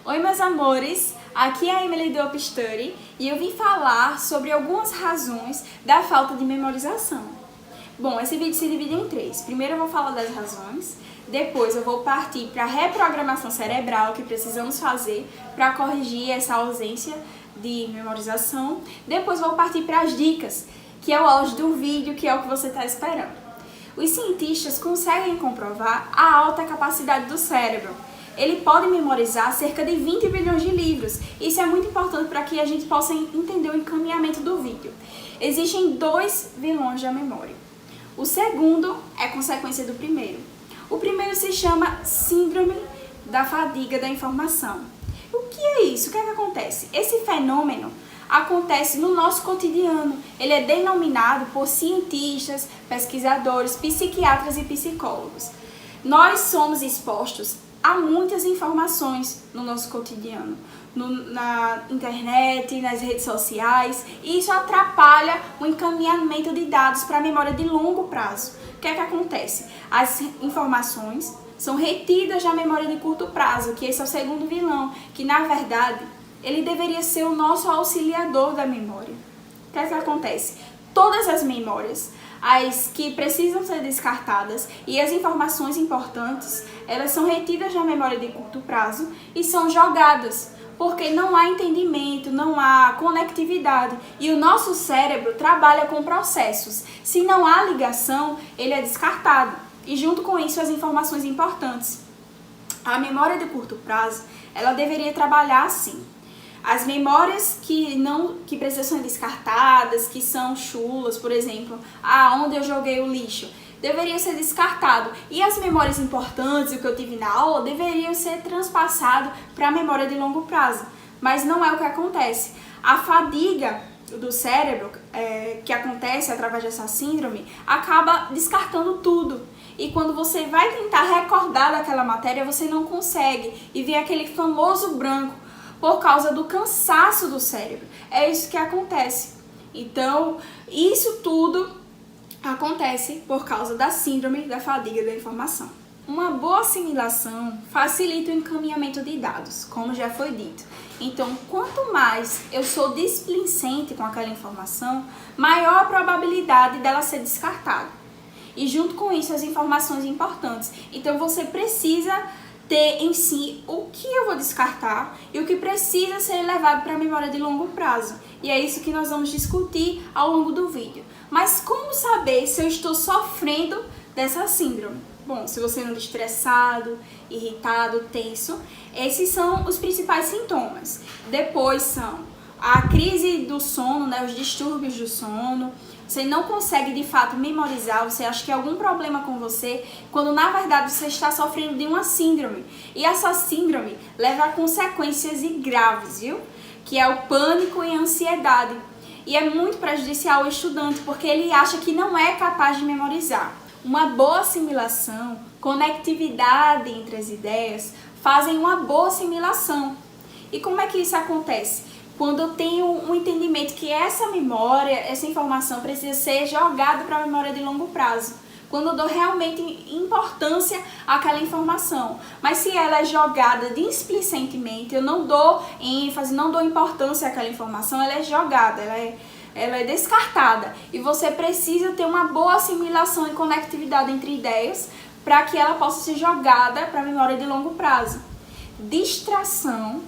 Oi meus amores, aqui é a Emily do UpStudy e eu vim falar sobre algumas razões da falta de memorização. Bom, esse vídeo se divide em três. Primeiro eu vou falar das razões, depois eu vou partir para a reprogramação cerebral que precisamos fazer para corrigir essa ausência de memorização. Depois vou partir para as dicas, que é o áudio do vídeo, que é o que você está esperando. Os cientistas conseguem comprovar a alta capacidade do cérebro. Ele pode memorizar cerca de 20 bilhões de livros. Isso é muito importante para que a gente possa entender o encaminhamento do vídeo. Existem dois vilões da memória. O segundo é consequência do primeiro. O primeiro se chama Síndrome da Fadiga da Informação. O que é isso? O que é que acontece? Esse fenômeno acontece no nosso cotidiano. Ele é denominado por cientistas, pesquisadores, psiquiatras e psicólogos. Nós somos expostos há muitas informações no nosso cotidiano, na internet, nas redes sociais, e isso atrapalha o encaminhamento de dados para a memória de longo prazo. O que é que acontece? As informações são retidas na memória de curto prazo, que esse é o segundo vilão, que na verdade ele deveria ser o nosso auxiliador da memória. O que é que acontece? Todas as memórias, as que precisam ser descartadas e as informações importantes, elas são retidas na memória de curto prazo e são jogadas, porque não há entendimento, não há conectividade e o nosso cérebro trabalha com processos. Se não há ligação, ele é descartado e junto com isso as informações importantes. A memória de curto prazo, ela deveria trabalhar assim. As memórias que precisam ser descartadas, que são chulas, por exemplo, onde eu joguei o lixo, deveria ser descartado. E as memórias importantes, o que eu tive na aula, deveriam ser transpassado para a memória de longo prazo. Mas não é o que acontece. A fadiga do cérebro, que acontece através dessa síndrome, acaba descartando tudo. E quando você vai tentar recordar daquela matéria, você não consegue. E vem aquele famoso branco, por causa do cansaço do cérebro. É isso que acontece. Então, isso tudo acontece por causa da síndrome da fadiga da informação. Uma boa assimilação facilita o encaminhamento de dados, como já foi dito. Então, quanto mais eu sou displicente com aquela informação, maior a probabilidade dela ser descartada. E junto com isso, as informações importantes. Então, você precisa ter em si o que eu vou descartar e o que precisa ser levado para a memória de longo prazo. E é isso que nós vamos discutir ao longo do vídeo. Mas como saber se eu estou sofrendo dessa síndrome? Bom, se você anda estressado, irritado, tenso, esses são os principais sintomas. Depois são a crise do sono, os distúrbios do sono. Você não consegue de fato memorizar, você acha que é algum problema com você, quando na verdade você está sofrendo de uma síndrome. E essa síndrome leva a consequências graves, viu? Que é o pânico e a ansiedade. E é muito prejudicial ao estudante, porque ele acha que não é capaz de memorizar. Uma boa assimilação, conectividade entre as ideias, fazem uma boa assimilação. E como é que isso acontece? Quando eu tenho um entendimento que essa memória, essa informação precisa ser jogada para a memória de longo prazo. Quando eu dou realmente importância àquela informação. Mas se ela é jogada displicentemente, eu não dou ênfase, não dou importância àquela informação, ela é jogada, ela é descartada. E você precisa ter uma boa assimilação e conectividade entre ideias para que ela possa ser jogada para a memória de longo prazo. Distração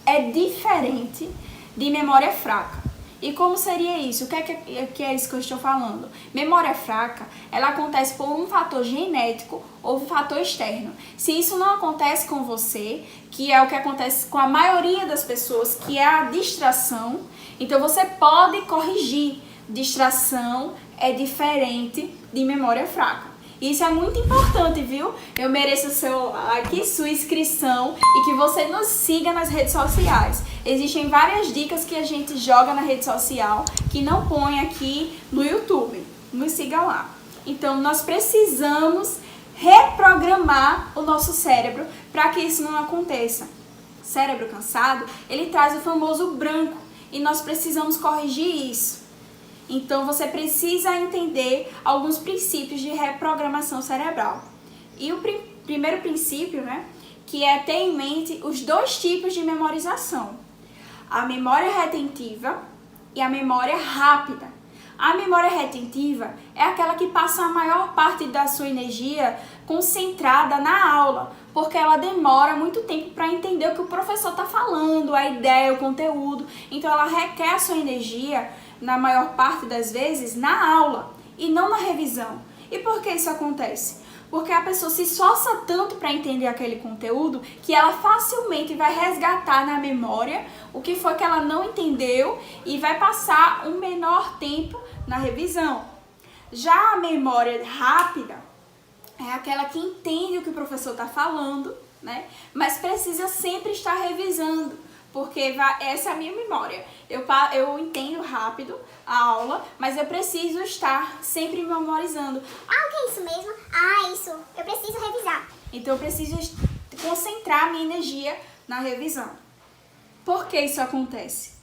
é diferente de memória fraca. E como seria isso? O que é isso que eu estou falando? Memória fraca, ela acontece por um fator genético ou um fator externo. Se isso não acontece com você, que é o que acontece com a maioria das pessoas, que é a distração, então você pode corrigir. Distração é diferente de memória fraca. Isso é muito importante, viu? Eu mereço o seu like, sua inscrição e que você nos siga nas redes sociais. Existem várias dicas que a gente joga na rede social que não põe aqui no YouTube. Nos siga lá. Então, nós precisamos reprogramar o nosso cérebro para que isso não aconteça. Cérebro cansado, ele traz o famoso branco e nós precisamos corrigir isso. Então, você precisa entender alguns princípios de reprogramação cerebral. E o primeiro princípio, que é ter em mente os dois tipos de memorização: a memória retentiva e a memória rápida. A memória retentiva é aquela que passa a maior parte da sua energia concentrada na aula, porque ela demora muito tempo para entender o que o professor está falando, a ideia, o conteúdo. Então ela requer a sua energia, na maior parte das vezes, na aula e não na revisão. E por que isso acontece? Porque a pessoa se esforça tanto para entender aquele conteúdo que ela facilmente vai resgatar na memória o que foi que ela não entendeu e vai passar um menor tempo na revisão. Já a memória rápida é aquela que entende o que o professor está falando, né? Mas precisa sempre estar revisando, porque essa é a minha memória. Eu entendo rápido a aula, mas eu preciso estar sempre memorizando. Ah, o que é isso mesmo? Ah, isso. Eu preciso revisar. Então eu preciso concentrar minha energia na revisão. Por que isso acontece?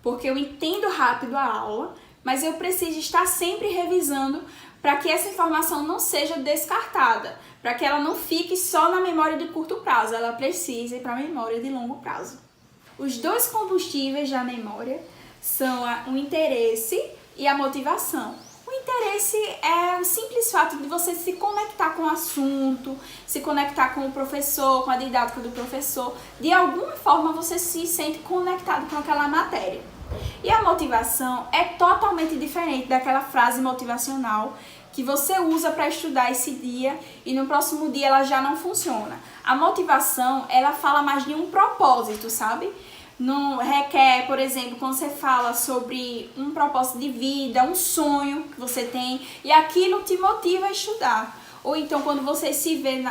Porque eu entendo rápido a aula, mas eu preciso estar sempre revisando para que essa informação não seja descartada, para que ela não fique só na memória de curto prazo, ela precisa ir para a memória de longo prazo. Os dois combustíveis da memória são o interesse e a motivação. O interesse é o simples fato de você se conectar com o assunto, se conectar com o professor, com a didática do professor. De alguma forma você se sente conectado com aquela matéria. E a motivação é totalmente diferente daquela frase motivacional que você usa para estudar esse dia e no próximo dia ela já não funciona. A motivação, ela fala mais de um propósito, sabe? Não requer, por exemplo, quando você fala sobre um propósito de vida, um sonho que você tem e aquilo te motiva a estudar. Ou então quando você se vê,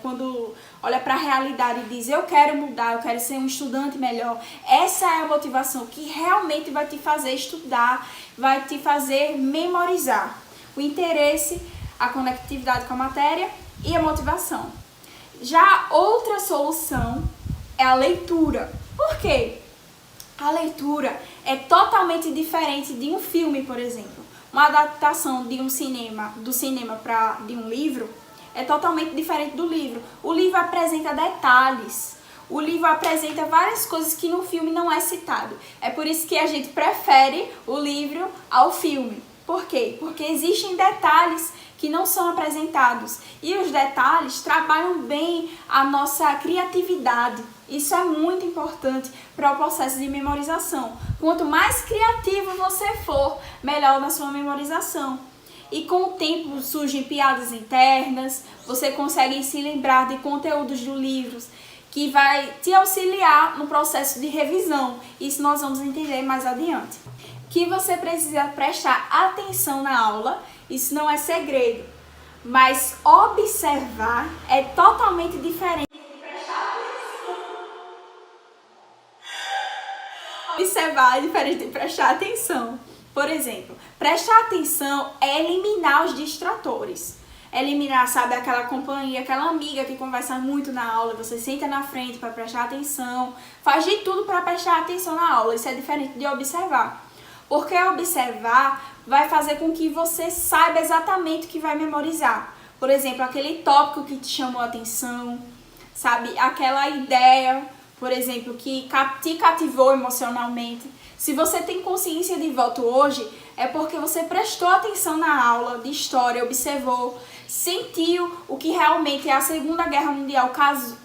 quando olha para a realidade e diz: eu quero mudar, eu quero ser um estudante melhor. Essa é a motivação que realmente vai te fazer estudar, vai te fazer memorizar. O interesse, a conectividade com a matéria e a motivação. Já outra solução é a leitura. Por quê? A leitura é totalmente diferente de um filme, por exemplo. Uma adaptação de do cinema de um livro é totalmente diferente do livro. O livro apresenta detalhes. O livro apresenta várias coisas que no filme não é citado. É por isso que a gente prefere o livro ao filme. Por quê? Porque existem detalhes que não são apresentados. E os detalhes trabalham bem a nossa criatividade. Isso é muito importante para o processo de memorização. Quanto mais criativo você for, melhor na sua memorização. E com o tempo surgem piadas internas, você consegue se lembrar de conteúdos do livro que vai te auxiliar no processo de revisão. Isso nós vamos entender mais adiante. Que você precisa prestar atenção na aula, isso não é segredo, mas observar é totalmente diferente de prestar atenção. Observar é diferente de prestar atenção. Por exemplo, prestar atenção é eliminar os distratores. Eliminar, sabe, aquela companhia, aquela amiga que conversa muito na aula, você senta na frente para prestar atenção, faz de tudo para prestar atenção na aula. Isso é diferente de observar. Porque observar vai fazer com que você saiba exatamente o que vai memorizar. Por exemplo, aquele tópico que te chamou a atenção, sabe? Aquela ideia, por exemplo, que te cativou emocionalmente. Se você tem consciência de voto hoje, é porque você prestou atenção na aula de história, observou, sentiu o que realmente a Segunda Guerra Mundial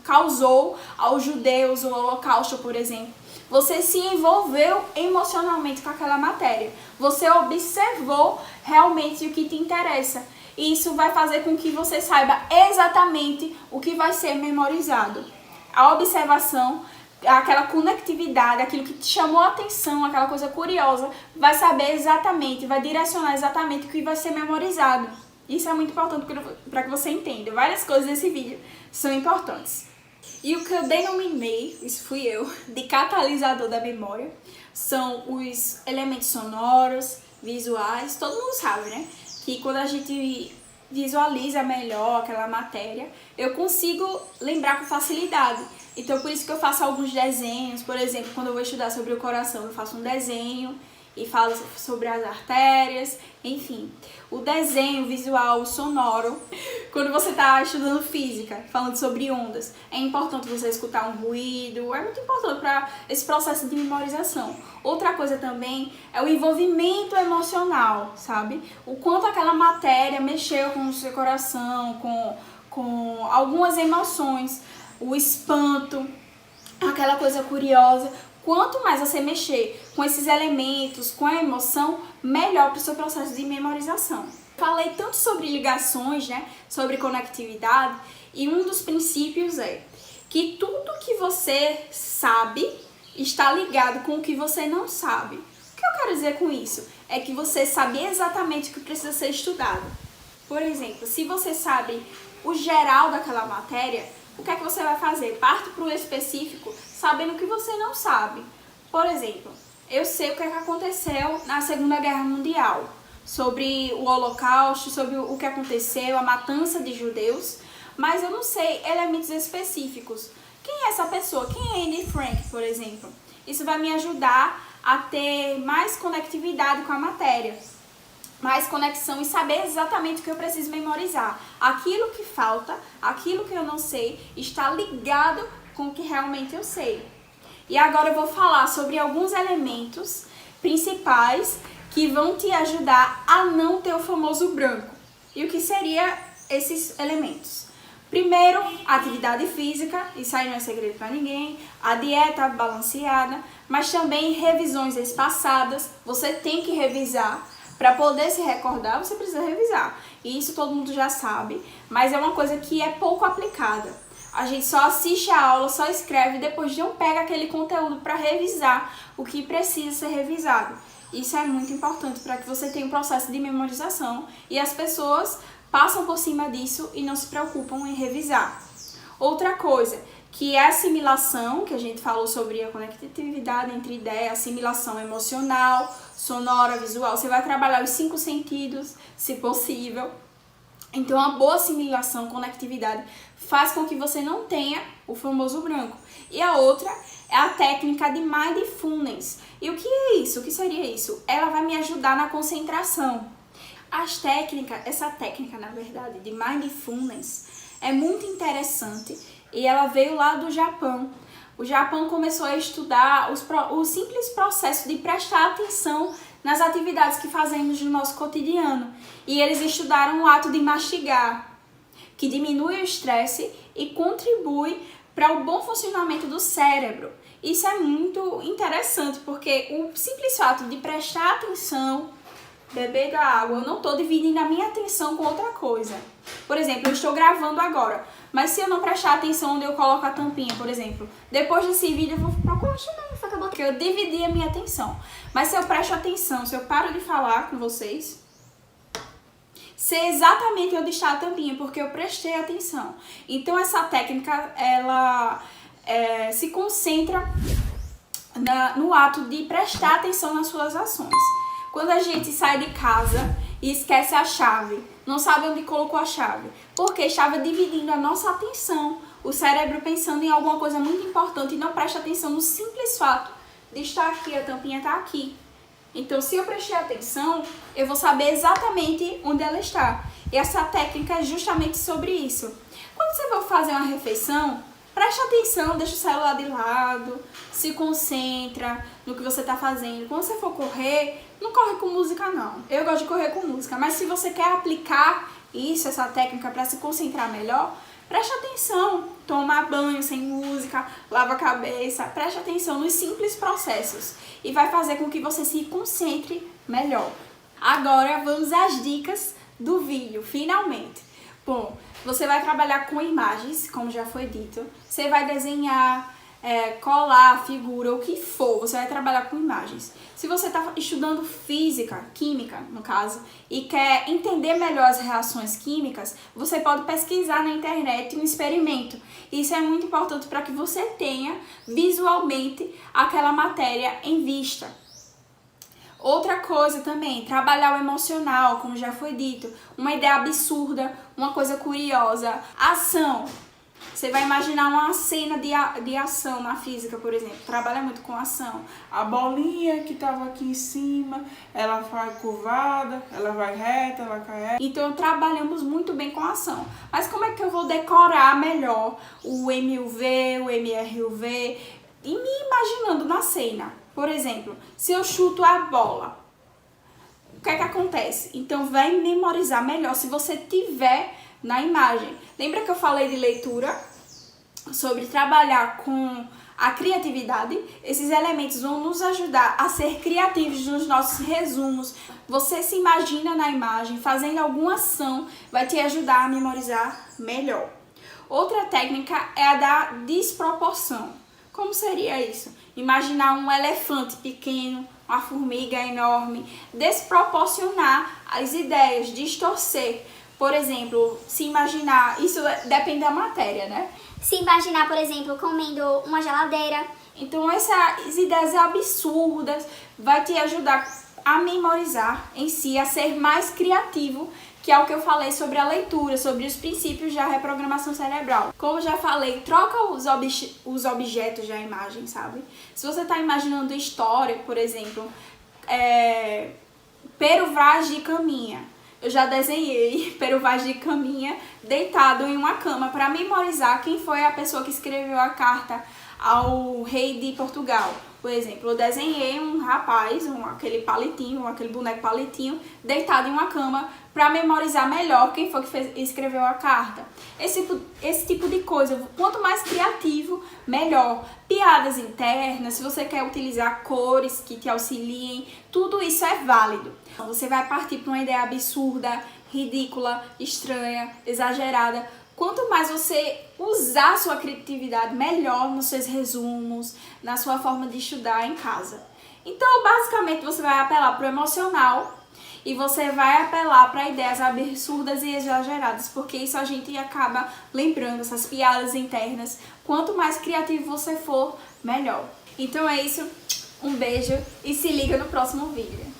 causou aos judeus, o Holocausto, por exemplo. Você se envolveu emocionalmente com aquela matéria. Você observou realmente o que te interessa. E isso vai fazer com que você saiba exatamente o que vai ser memorizado. A observação, aquela conectividade, aquilo que te chamou a atenção, aquela coisa curiosa, vai saber exatamente, vai direcionar exatamente o que vai ser memorizado. Isso é muito importante para que você entenda. Várias coisas desse vídeo são importantes. E o que eu denominei, isso fui eu, de catalisador da memória, são os elementos sonoros, visuais, todo mundo sabe, né? Que quando a gente visualiza melhor aquela matéria, eu consigo lembrar com facilidade. Então, por isso que eu faço alguns desenhos. Por exemplo, quando eu vou estudar sobre o coração, eu faço um desenho e fala sobre as artérias, enfim. O desenho, o visual, o sonoro. Quando você está estudando física, falando sobre ondas, é importante você escutar um ruído, é muito importante para esse processo de memorização. Outra coisa também é o envolvimento emocional, sabe? O quanto aquela matéria mexeu com o seu coração, com algumas emoções, o espanto, aquela coisa curiosa. Quanto mais você mexer com esses elementos, com a emoção, melhor para o seu processo de memorização. Falei tanto sobre ligações, né, sobre conectividade, e um dos princípios é que tudo que você sabe está ligado com o que você não sabe. O que eu quero dizer com isso? É que você sabe exatamente o que precisa ser estudado. Por exemplo, se você sabe o geral daquela matéria, o que é que você vai fazer? Parte para o específico, sabendo o que você não sabe. Por exemplo, eu sei o que é que aconteceu na Segunda Guerra Mundial, sobre o Holocausto, sobre o que aconteceu, a matança de judeus, mas eu não sei elementos específicos. Quem é essa pessoa? Quem é Anne Frank, por exemplo? Isso vai me ajudar a ter mais conectividade com a matéria, mais conexão e saber exatamente o que eu preciso memorizar. Aquilo que falta, aquilo que eu não sei, está ligado com o que realmente eu sei. E agora eu vou falar sobre alguns elementos principais que vão te ajudar a não ter o famoso branco. E o que seria esses elementos? Primeiro, a atividade física, isso aí não é segredo para ninguém, a dieta balanceada, mas também revisões espaçadas, você tem que revisar. Para poder se recordar, você precisa revisar. E isso todo mundo já sabe, mas é uma coisa que é pouco aplicada. A gente só assiste a aula, só escreve e depois não pega aquele conteúdo para revisar o que precisa ser revisado. Isso é muito importante para que você tenha um processo de memorização e as pessoas passam por cima disso e não se preocupam em revisar. Outra coisa, que é a assimilação, que a gente falou sobre a conectividade entre ideia, assimilação emocional, sonora, visual. Você vai trabalhar os 5 sentidos, se possível. Então, a boa assimilação, conectividade, faz com que você não tenha o famoso branco. E a outra é a técnica de Mindfulness. E o que é isso? O que seria isso? Ela vai me ajudar na concentração. Essa técnica, na verdade, de Mindfulness é muito interessante e ela veio lá do Japão. O Japão começou a estudar o simples processo de prestar atenção nas atividades que fazemos no nosso cotidiano. E eles estudaram o ato de mastigar, que diminui o estresse e contribui para o bom funcionamento do cérebro. Isso é muito interessante, porque o simples fato de prestar atenção, beber da água, eu não estou dividindo a minha atenção com outra coisa. Por exemplo, eu estou gravando agora, mas se eu não prestar atenção onde eu coloco a tampinha, por exemplo, depois desse vídeo eu vou procurar, porque eu dividi a minha atenção. Mas se eu presto atenção, se eu paro de falar com vocês, sei exatamente onde está a tampinha, porque eu prestei atenção. Então essa técnica, ela se concentra no ato de prestar atenção nas suas ações. Quando a gente sai de casa e esquece a chave, não sabe onde colocou a chave, porque estava dividindo a nossa atenção, o cérebro pensando em alguma coisa muito importante e não presta atenção no simples fato de estar aqui, a tampinha está aqui. Então, se eu prestei atenção, eu vou saber exatamente onde ela está. E essa técnica é justamente sobre isso. Quando você for fazer uma refeição, preste atenção, deixa o celular de lado, se concentra no que você está fazendo. Quando você for correr, não corre com música não. Eu gosto de correr com música, mas se você quer aplicar essa técnica para se concentrar melhor, preste atenção, toma banho sem música, lava a cabeça, preste atenção nos simples processos e vai fazer com que você se concentre melhor. Agora vamos às dicas do vídeo, finalmente. Bom, você vai trabalhar com imagens, como já foi dito, você vai desenhar, colar, figura, o que for, você vai trabalhar com imagens. Se você está estudando física, química, no caso, e quer entender melhor as reações químicas, você pode pesquisar na internet um experimento. Isso é muito importante para que você tenha visualmente aquela matéria em vista. Outra coisa também, trabalhar o emocional, como já foi dito, uma ideia absurda, uma coisa curiosa, ação. Você vai imaginar uma cena de ação na física, por exemplo. Trabalha muito com ação. A bolinha que estava aqui em cima, ela vai curvada, ela vai reta, ela cai reta. Então, trabalhamos muito bem com ação. Mas como é que eu vou decorar melhor o MUV, o MRUV? E me imaginando na cena. Por exemplo, se eu chuto a bola, o que é que acontece? Então, vai memorizar melhor se você tiver na imagem. Lembra que eu falei de leitura? Sobre trabalhar com a criatividade? Esses elementos vão nos ajudar a ser criativos nos nossos resumos. Você se imagina na imagem, fazendo alguma ação, vai te ajudar a memorizar melhor. Outra técnica é a da desproporção. Como seria isso? Imaginar um elefante pequeno, uma formiga enorme, desproporcionar as ideias, distorcer. Por exemplo, se imaginar, isso depende da matéria, né? Se imaginar, por exemplo, comendo uma geladeira. Então, essas ideias absurdas vai te ajudar a memorizar em si, a ser mais criativo, que é o que eu falei sobre a leitura, sobre os princípios da reprogramação cerebral. Como já falei, troca os objetos da imagem, sabe? Se você está imaginando história, por exemplo, Pero Vaz de Caminha. Eu já desenhei Pero Vaz de Caminha deitado em uma cama para memorizar quem foi a pessoa que escreveu a carta ao rei de Portugal. Por exemplo, eu desenhei um rapaz, aquele palitinho, aquele boneco palitinho, deitado em uma cama para memorizar melhor quem foi que escreveu a carta. Esse tipo de coisa, quanto mais criativo, melhor. Piadas internas, se você quer utilizar cores que te auxiliem, tudo isso é válido. Você vai partir para uma ideia absurda, ridícula, estranha, exagerada. Quanto mais você usar sua criatividade, melhor nos seus resumos, na sua forma de estudar em casa. Então, basicamente, você vai apelar para o emocional e você vai apelar para ideias absurdas e exageradas, porque isso a gente acaba lembrando, essas piadas internas. Quanto mais criativo você for, melhor. Então é isso, um beijo e se liga no próximo vídeo.